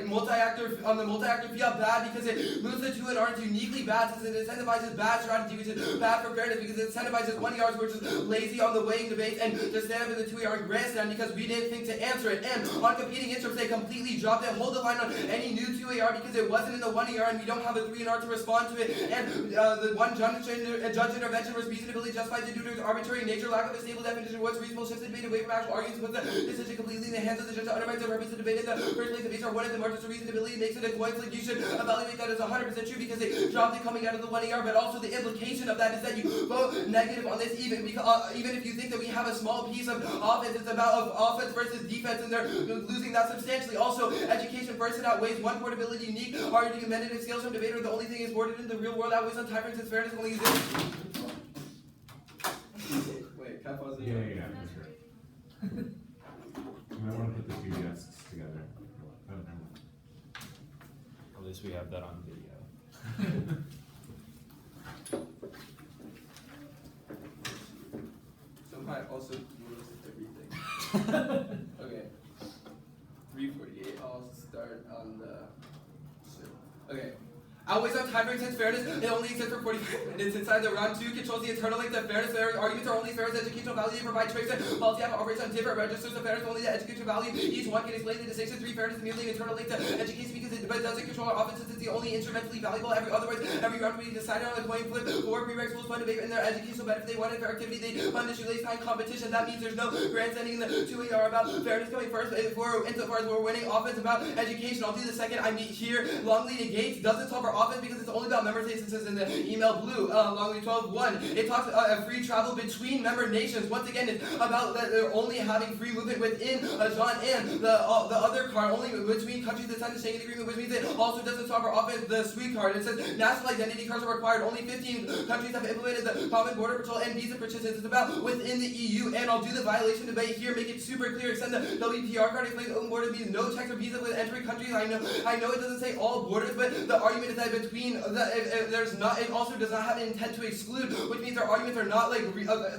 multi-actor fiat bad because it moves the two and aren't uniquely bad since it incentivizes bad strategy, which is bad for fairness because it incentivizes 1 ERs, which is lazy on the weighing debates, and to stand up in the 2 ER grandstand because we didn't think to answer it. And on competing interms, they completely dropped it. Hold the line on any new 2 AR because it wasn't in the 1 ER and we don't have a 3 R to respond to it. And the one judge intervention was reasonably justified due to its arbitrary nature, lack of a stable definition. What's reasonable shifts the debate away from actual arguments, puts the decision completely in the hands of the judge to undermine the purpose of the debate in the first place. The base are one of the margins of reasonability makes it a coin flip. You should evaluate that as 100% true because they dropped it coming out of the 1 ER, but also the implication of that is that you vote negative on this even if you think that we have a small piece of offense. It's about offense versus defense, and they're losing that substantially. Also, education first, it outweighs one portability unique argumentative skills from debater. The only thing is boarded in the real world outweighs on time since fairness only exists. Wait, Cap was Yeah, for sure. You might want to put the two desks together. Oh, never mind. At least we have that on video. Somehow also noticed everything. Okay. 3:48. I'll start on the. Okay. Outweighs on time since fairness, it only exists for 45 minutes inside the round 2, controls the internal length of fairness. Their arguments are only fair as educational value. They provide traits and policy have operates on different registers of fairness, only the educational value. Each one can explain the distinction. 3 fairness is merely internal length of education because it doesn't control our offense since it's the only instrumentally valuable. Otherwise, every round will be decided on a coin flip. 4 prereqs rules fund debate in their educational benefit. They want fair activity. They fund issue lace time competition. That means there's no grandstanding in the 2 AR about fairness coming first. Insofar as we're winning offense about education, I'll do the second. I mean here, long leading gates doesn't solve our offense because it's only about member states. It says in the email blue, along with 12.1. It talks free travel between member nations. Once again, it's about that they're only having free movement within ASEAN, and the other card only between countries that signed the Schengen Agreement, which means it also doesn't offer offense the SWIFT card. It says national identity cards are required. Only 15 countries have implemented the common border patrol and visa persistence. It's about within the EU, and I'll do the violation debate here, make it super clear. Extend the WPR card, explain open borders means no checks or visa with entering countries. I know it doesn't say all borders, but the argument is that between if there's not, it also does not have an intent to exclude, which means their arguments are not like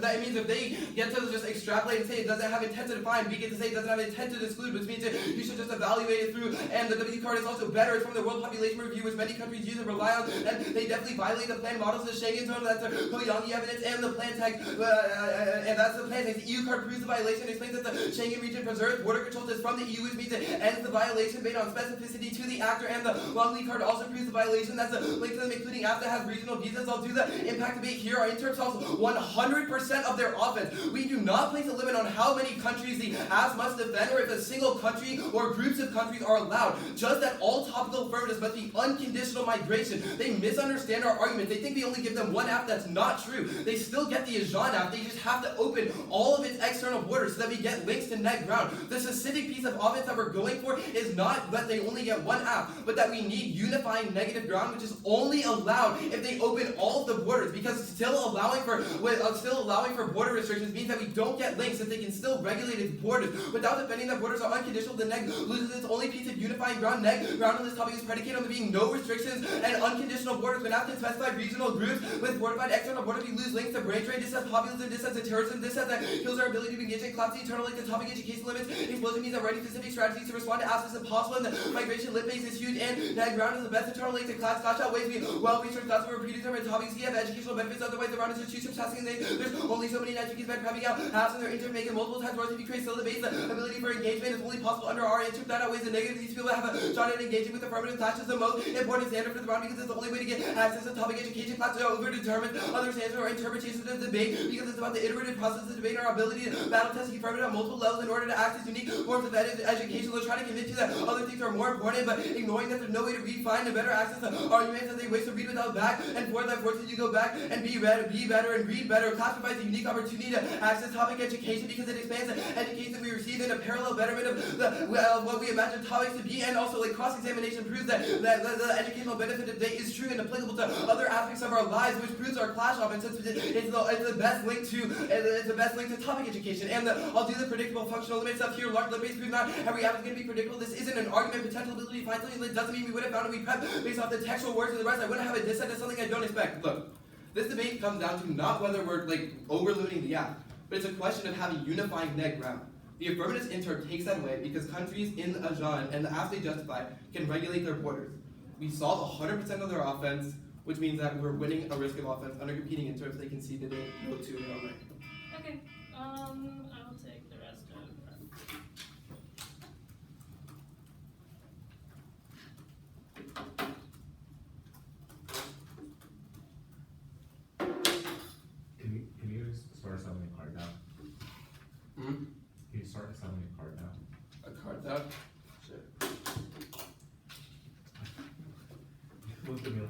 that. It means if they get to just extrapolate and say it doesn't have intent to define, we get to say it doesn't have intent to exclude, which means you should just evaluate it through. And the W card is also better. It's from the World Population Review, which many countries use and rely on, and they definitely violate the plan models of the Schengen zone. That's the Koyangi evidence and the plan text, and that's the plan text. The EU card proves the violation. It explains that the Schengen region preserves border control just from the EU, which means it ends the violation based on specificity to the actor, and the Longley card also proves the violation. That's a link to them, including apps that have regional visas. I'll do the impact debate here. Our interim solves 100% of their offense. We do not place a limit on how many countries the apps must defend, or if a single country or groups of countries are allowed. Just that all topical affirmatives must be unconditional migration. They misunderstand our argument. They think we only give them one app. That's not true. They still get the ASEAN app. They just have to open all of its external borders so that we get links to net ground. The specific piece of offense that we're going for is not that they only get one app, but that we need unifying negative ground, which is only allowed if they open all of the borders, because still allowing for border restrictions means that we don't get links, if they can still regulate its borders. Without defending that borders are unconditional, the neg loses its only piece of unifying ground. Neg ground on this topic is predicated on there being no restrictions and unconditional borders. When after specified regional groups with fortified external borders, we lose links to brain trade. This has populism, this has to terrorism, this has that kills our ability to engage in collapsing internal links to topic education limits. Explosion means that writing specific strategies to respond to asks is impossible, and the migration lit base is huge, and neg ground is the best internal link to class out ways we well-researched classes where predetermined topics have educational benefits. Otherwise, the round is just too passing. There's only so many net by cramming out apps in their intern, making multiple times worth if you create still the base. The ability for engagement is only possible under our intern. That outweighs the negative. These people have a shot at engaging with affirmative classes the most important standard for the round, because it's the only way to get access to topic education classes over determined other standards or interpretations of the debate, because it's about the iterative process of debate and our ability to battle test the affirmative on multiple levels in order to access unique forms of education. They'll try to convince you that other things are more important, but ignoring that there's no way to read, find, and better access the arguments that they wish to read without back and forth. That forces you to go back and be better, and read better. Class provides a unique opportunity to access topic education because it expands the education that we receive in a parallel betterment of what we imagine topics to be, and also like cross-examination proves that the educational benefit of debate is true and applicable to other aspects of our lives, which proves our clash offense. It's the best link to topic education. And I'll do the predictable functional limit stuff here. Large limit base proves not every app is going to be predictable. This isn't an argument. Potential ability to find something that doesn't mean we would have found it. We prep based off the textual words and the rest. I wouldn't have a dissent to something I don't expect. Look, this debate comes down to not whether we're like over-limiting the app, but it's a question of having unifying net ground. The affirmative intern takes that away because countries in ASEAN and the apps they justify can regulate their borders. We solve 100% of their offense, which means that we're winning a risk of offense under competing interns. They conceded it. No two in our way. Okay. I'll take the rest of Can you start selling a card now? Hmm? Can you start selling a card now? A card out? Sure. Look at me like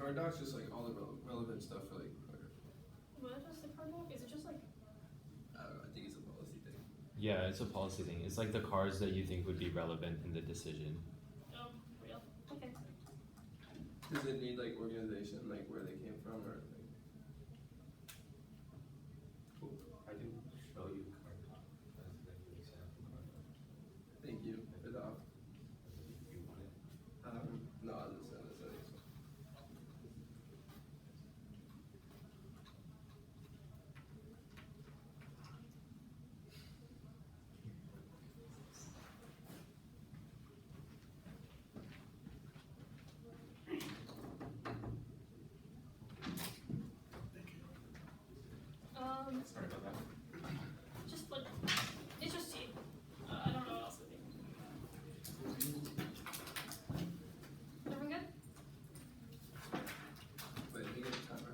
card docs, just like all the relevant stuff for like. What is the card doc? Is it just like? I don't know. I think it's a policy thing. Yeah, it's a policy thing. It's like the cards that you think would be relevant in the decision. Real. Okay. Does it need like organization, like where they came from, or like? I can show you card talk as like an example card talk. Thank you for the offer. If you want it. No, I'll just send this. Sorry about that. Just like, it's just tea. I don't know what else it would be. Everyone good? Wait, let me get a timer.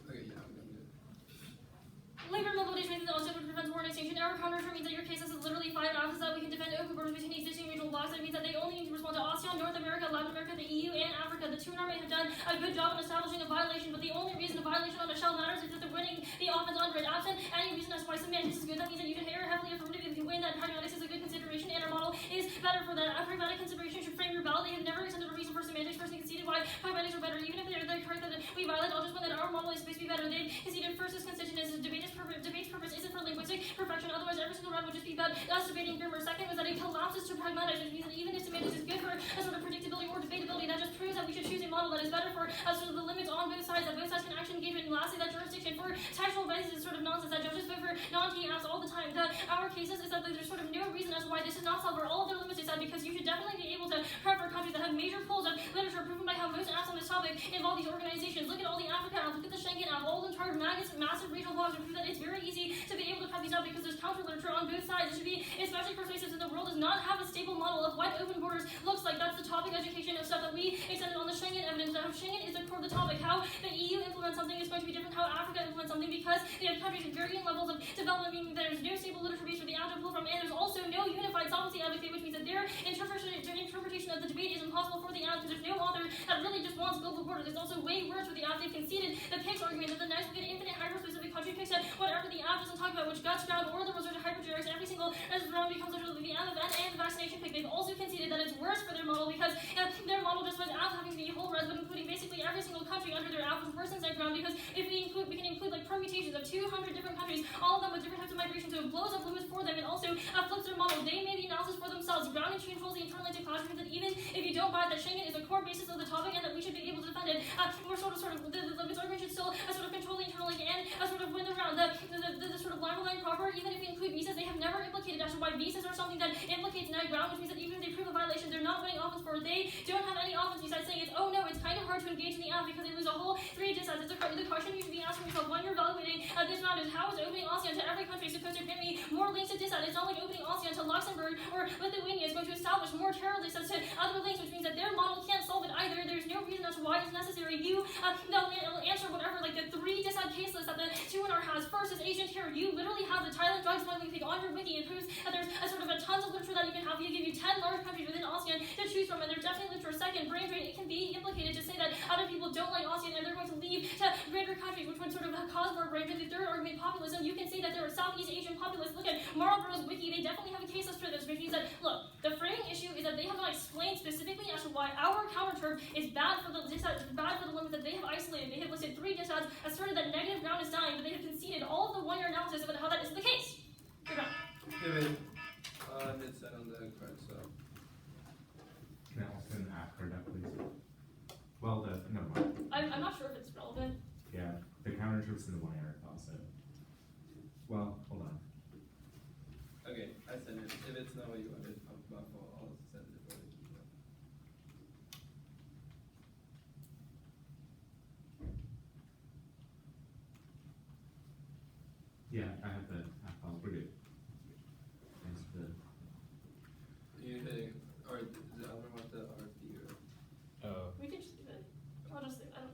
Okay, yeah, I'm good. Labor mobilization means that also prevents war and extinction. Our counterterm means that your case has literally 5 axes that we can defend open borders between existing regional blocks. That means that they only need to respond to ASEAN, North America, Latin America, the EU, and Africa. The two may have done a good job in establishing a violation, but the only reason a violation on a shell matters is that they're winning the offense under it. Absent any reason as to why some man is good, that means that you can err heavily affirmative if you win, that pragmatics is a good consideration, and our model is better for that. A pragmatic consideration should frame your ballot. They have never accepted a reason for semantics. First, they conceded why pragmatics are better, even if they're correct that we violate. I'll just point that our model is supposed to be better. They conceded first as constitution is debate's purpose isn't for linguistic perfection. Otherwise, every single round would just be about us debating grammar. Second was that it collapses to pragmatics, which means that even if semantics is good for a sort of predictability or debatability, that just proves that we should choose a model that is better for sort of the limits on both sides, that both sides can actually engage in. And lastly, that jurisdiction for textual basis is sort of nonsense, that judges vote for non-TAFs all the time. Our cases is that there's sort of no reason as to why this is not solved for all of their limits. Is that because you should definitely be able to prefer countries that have major pools of literature proven by how most apps on this topic involve these organizations. Look at all the Africa apps, look at the Schengen app, all the entire massive regional blogs to prove that it's very easy to be able to prep these out because there's counter literature on both sides. It should be especially persuasive that the world does not have a stable model of what open borders looks like. That's the topic education of stuff that we extended on the Schengen evidence. That Schengen is the core of the topic. How the EU implements something is going to be different how Africa implements something because they have countries with varying levels of development, meaning there's no stable literature base for the app to pull from, and there's also no unified solvency advocate, which means that their interpretation of the debate is impossible for the app because there's no author that really just wants global borders. It's also way worse for the app. They've conceded the PICS argument that the next will get infinite hyper-specific country picks at whatever the app doesn't talk about, which guts ground or the resort to hypergenerics. Every single round becomes literally the MFN and the vaccination pick. They've also conceded that it's worse for their model because their model just was app having to be whole res, but including basically every single country under their app, which worsens that ground because if we can include like permutations of 200 different countries, all of them with different types of migration, so it blows up limits for them and also flips their model. They made the analysis for themselves. Ground and controls the internal classification that even if you don't buy that Schengen is a core basis of the topic and that we should be able to defend it, we're sort of the limits argument should still sort of control the internal link and sort of win the round. The sort of line proper, even if we include visas, they have never implicated as to why visas are something that implicates net ground, which means that even if they prove a violation, they're not winning offense for it. They don't have any offense besides saying it's, oh no, it's kind of hard to engage in the app because they lose a whole 3 dissets. It's the question you should be asking yourself when you're evaluating this round is how is opening ASEAN to every country supposed to grant me more links to dissat? It's not like opening ASEAN to Luxembourg or Lithuania is going to establish more terror lists as to other links, which means that their model can't solve it either. There's no reason as to why it's necessary. They'll answer whatever, like the 3 dissat case list that the 2NR has. First is Asian terror. You literally have the Thailand drug smuggling thing on your wiki. It proves that there's a sort of a tons of literature that you can have. You give you 10 large countries within ASEAN to choose from, and there's definitely literature. Second, brain drain. It can be implicated to say that other people don't like ASEAN and they're going to leave to greater countries, which would sort of cause more brain drain. The third argument, populism. You can say that there are Southeast Asian populists. Look at Marlboro's wiki. They definitely have a case list for this, which means that, look, the framing issue is that they have not explained specifically as to why our counterterm is bad for the limit that they have isolated. They have listed 3 dissats, asserted that negative ground is dying, but they have conceded all of the 1-year analysis about how that isn't the case. Good round. Hey, wait. I did set on the card, so. Can I also an app card up, please? Well, never mind. I'm not sure if it's relevant. Yeah, the counter troops in the 1 error also. Well, hold on. Okay, I sent it. If it's not what you wanted, my fault. I'll send it for you. Yeah, I have the app file. We're good. Thanks for the. You hitting, or I don't know about the RFP or. Oh. We can just leave it. I'll just leave it. I don't.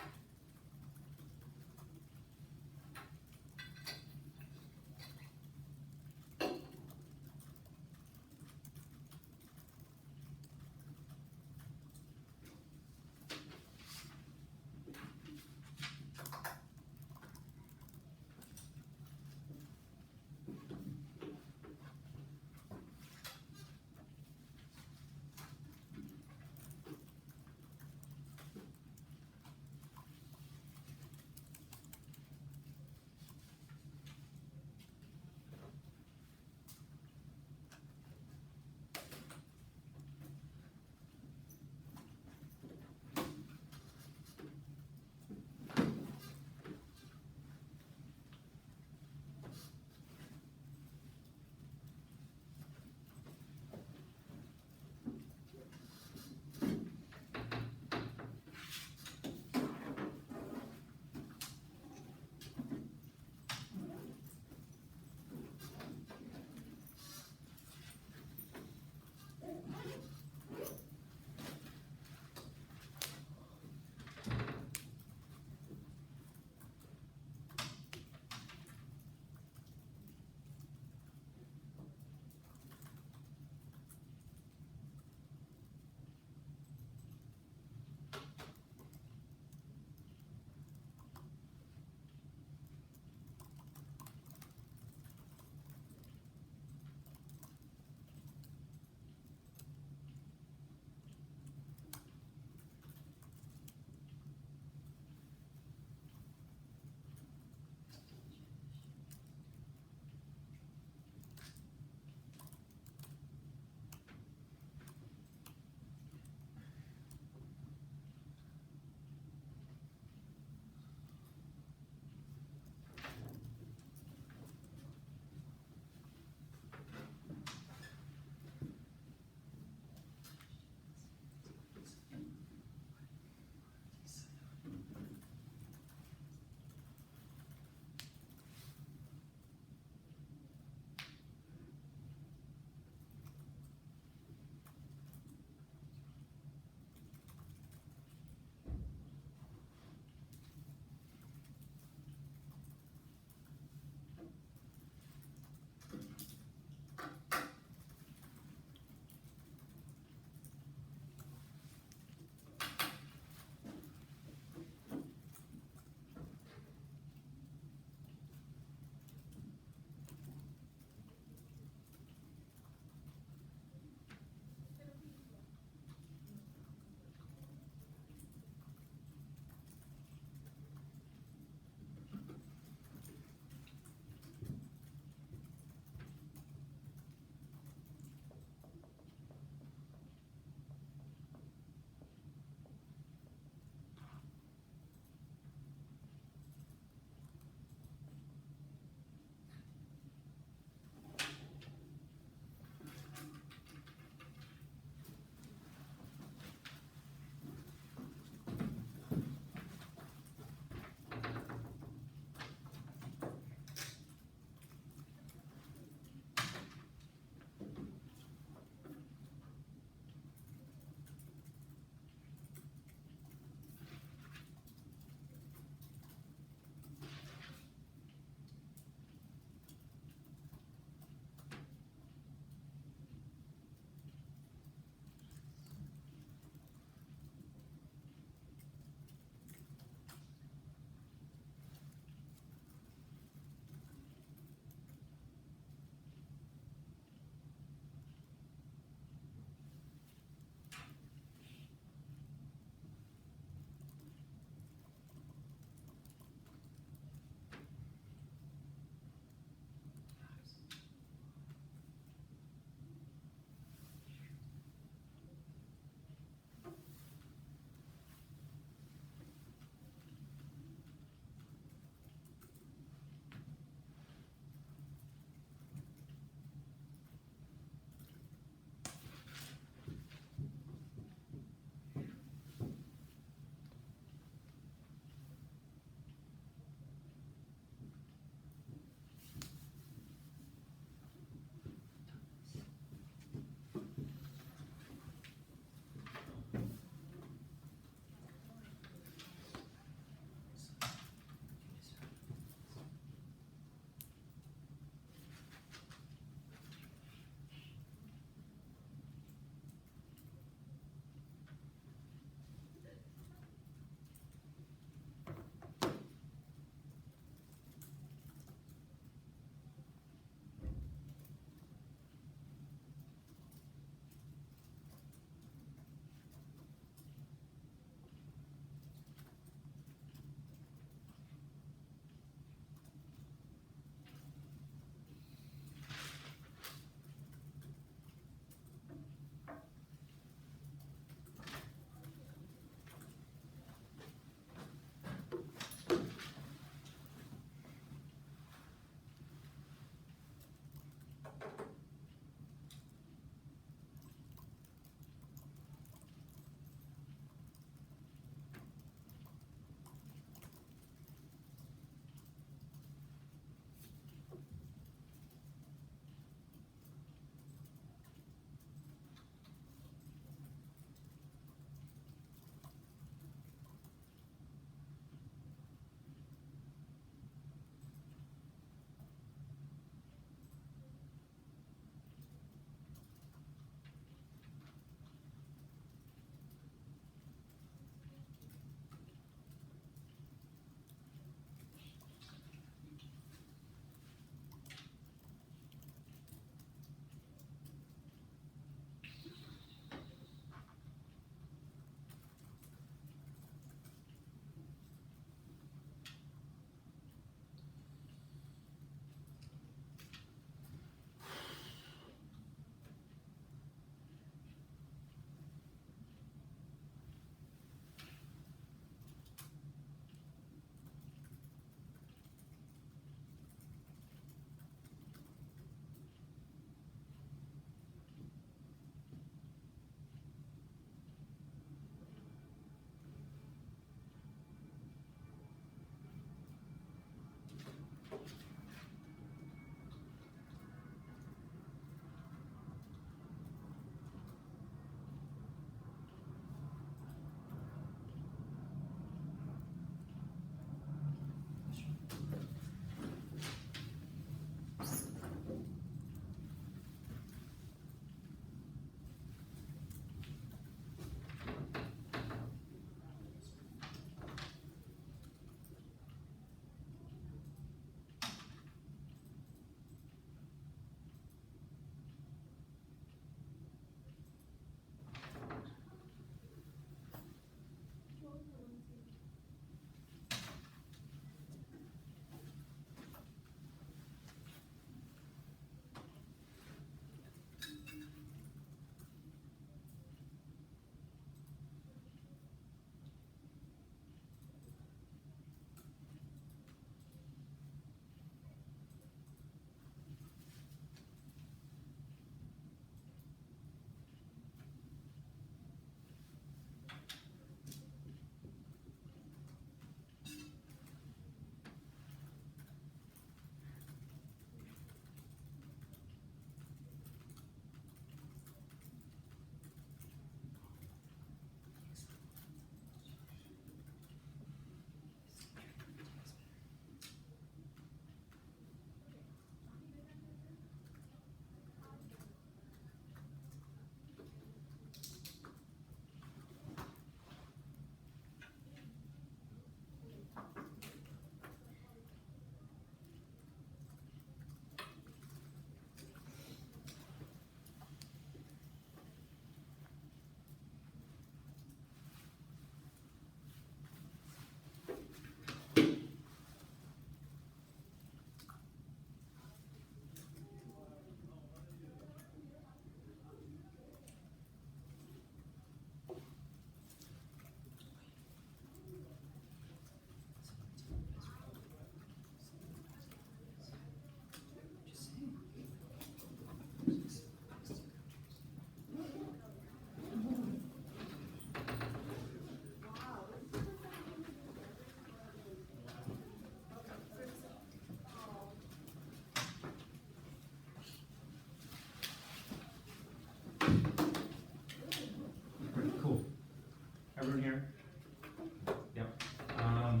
Yep. I'll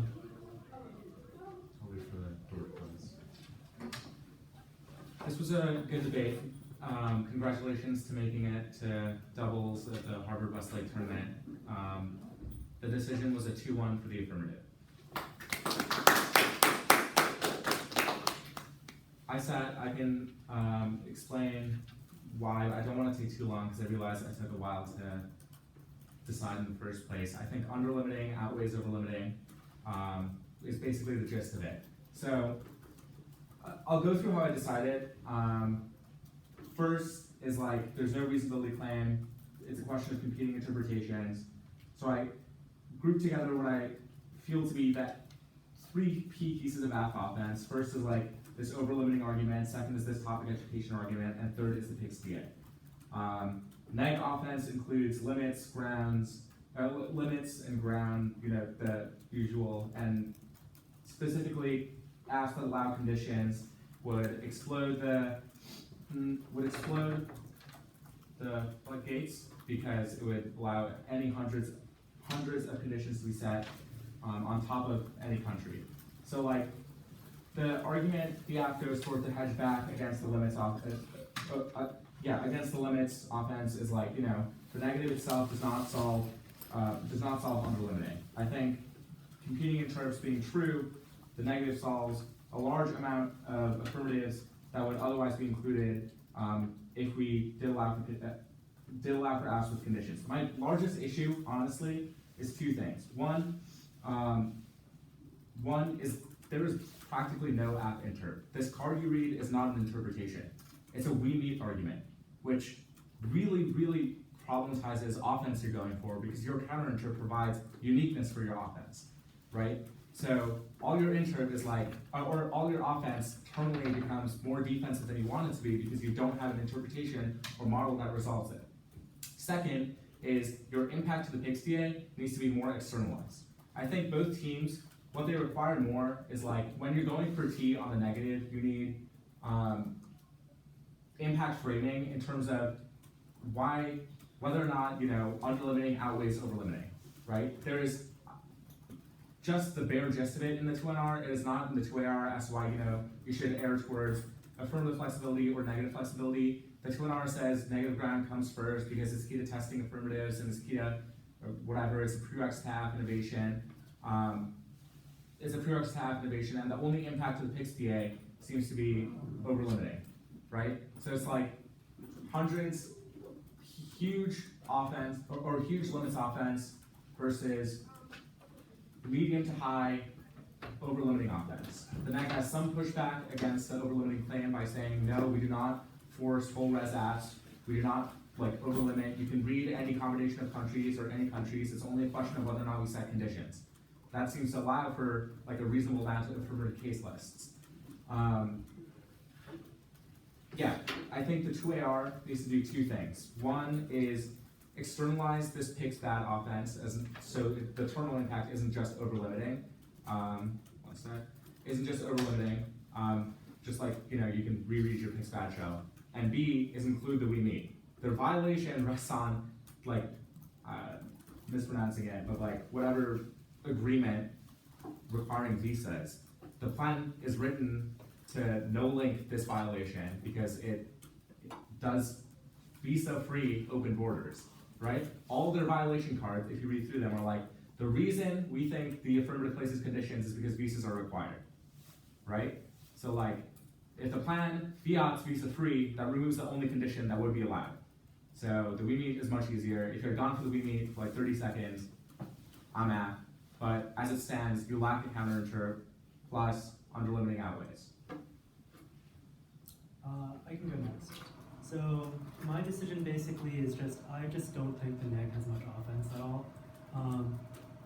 wait for the door to close. This was a good debate. Congratulations to making it to doubles at the Harvard Westlake tournament. The decision was a 2-1 for the affirmative. I can explain why. I don't want to take too long because I realized I took a while to decide in the first place. I think under-limiting outweighs over-limiting is basically the gist of it. So I'll go through how I decided. First is like, there's no reasonability claim. It's a question of competing interpretations. So I grouped together what I feel to be that 3 key pieces of AF offense. First is like this over-limiting argument. Second is this topic education argument. And third is the PICS TA. Neg offense includes limits, limits and ground, the usual, and specifically AFs that allow conditions would explode the floodgates because it would allow any hundreds of conditions to be set on top of any country. So like the argument the AF goes toward to hedge back against the limits against the limits offense is like, the negative itself does not solve under-limiting. I think competing in terms being true, the negative solves a large amount of affirmatives that would otherwise be included if we did allow for AFs with conditions. My largest issue, honestly, is 2 things. One is there is practically no AF interp. This card you read is not an interpretation. It's a we meet argument, which really, really problematizes offense you're going for because your counter interp provides uniqueness for your offense, right? So all your interp is like, or all your offense terminally becomes more defensive than you want it to be because you don't have an interpretation or model that resolves it. Second is your impact to the PICS TA needs to be more externalized. I think both teams, what they require more is like, when you're going for T on the negative, you need impact framing in terms of whether or not, under-limiting outweighs over-limiting, right? There is just the bare gist of it in the 2NR. It is not in the 2AR as to why, you should err towards affirmative flexibility or negative flexibility. The 2NR says negative ground comes first because it's key to testing affirmatives and it's key to whatever, it's a prerequisite to have innovation. It's a prerequisite to have innovation, and the only impact to the PICS TA seems to be over-limiting, right? So it's like hundreds, huge offense, or huge limits offense versus medium to high over-limiting offense. The NEC has some pushback against the over-limiting claim by saying, no, we do not force full res AFs, we do not over-limit. You can read any combination of countries or any countries, it's only a question of whether or not we set conditions. That seems to allow for a reasonable amount of affirmative case lists. I think the 2AR needs to do 2 things. One is externalize this PICS bad offense so the terminal impact isn't just over-limiting. Isn't just over-limiting, just like, you can reread your PICS bad show. And B is include the we meet. Their violation rests on, mispronouncing it, but whatever agreement requiring visas. The plan is written to no-link this violation because it does visa-free open borders, right? All their violation cards, if you read through them, are the reason we think the affirmative places conditions is because visas are required, right? So if the plan fiat's visa-free, that removes the only condition that would be allowed. So the we meet is much easier. If you're gone for the we meet for 30 seconds, I'm at. But as it stands, you lack a counter interp plus under-limiting outweighs. I can go next. So my decision basically is I just don't think the neg has much offense at all.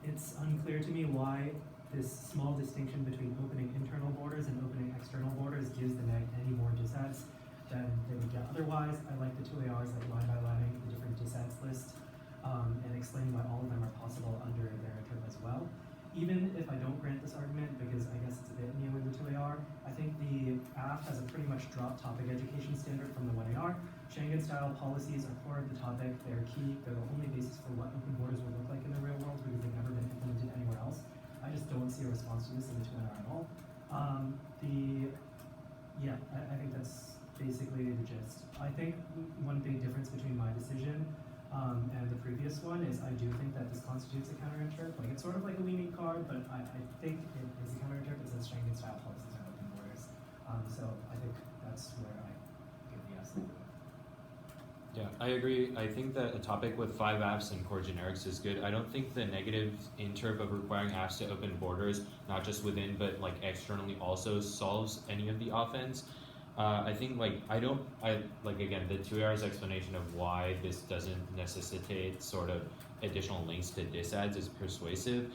It's unclear to me why this small distinction between opening internal borders and opening external borders gives the neg any more dissets than they would get otherwise. I like the 2 ARs line by lining the different dissets list and explaining why all of them are possible under their interp as well. Even if I don't grant this argument, because I guess it's a bit new in the 2AR, I think the AF has a pretty much dropped topic education standard from the 1AR. Schengen-style policies are core of the topic. They're key. They're the only basis for what open borders will look like in the real world because they've never been implemented constitutes in the 2NR at all. I think that's basically the gist. I think one big difference between my decision and the previous one is I do think that this constitutes a counterinterp. Like it's sort of like a leaning card, but I think it is a counterinterp. It says Schengen style policies and open borders. So I think that's where I give the yes. Yeah, I agree. I think that a topic with 5 apps and core generics is good. I don't think the negative interp of requiring apps to open borders, not just within but like externally, also solves any of the offense. I think again, the 2 hours explanation of why this doesn't necessitate sort of additional links to disads is persuasive.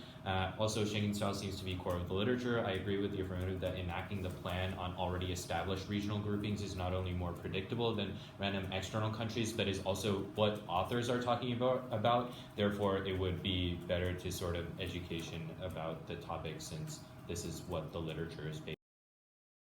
Also, Schengen style seems to be core of the literature. I agree with the affirmative that enacting the plan on already established regional groupings is not only more predictable than random external countries, but is also what authors are talking about. Therefore, it would be better to sort of education about the topic, since this is what the literature is based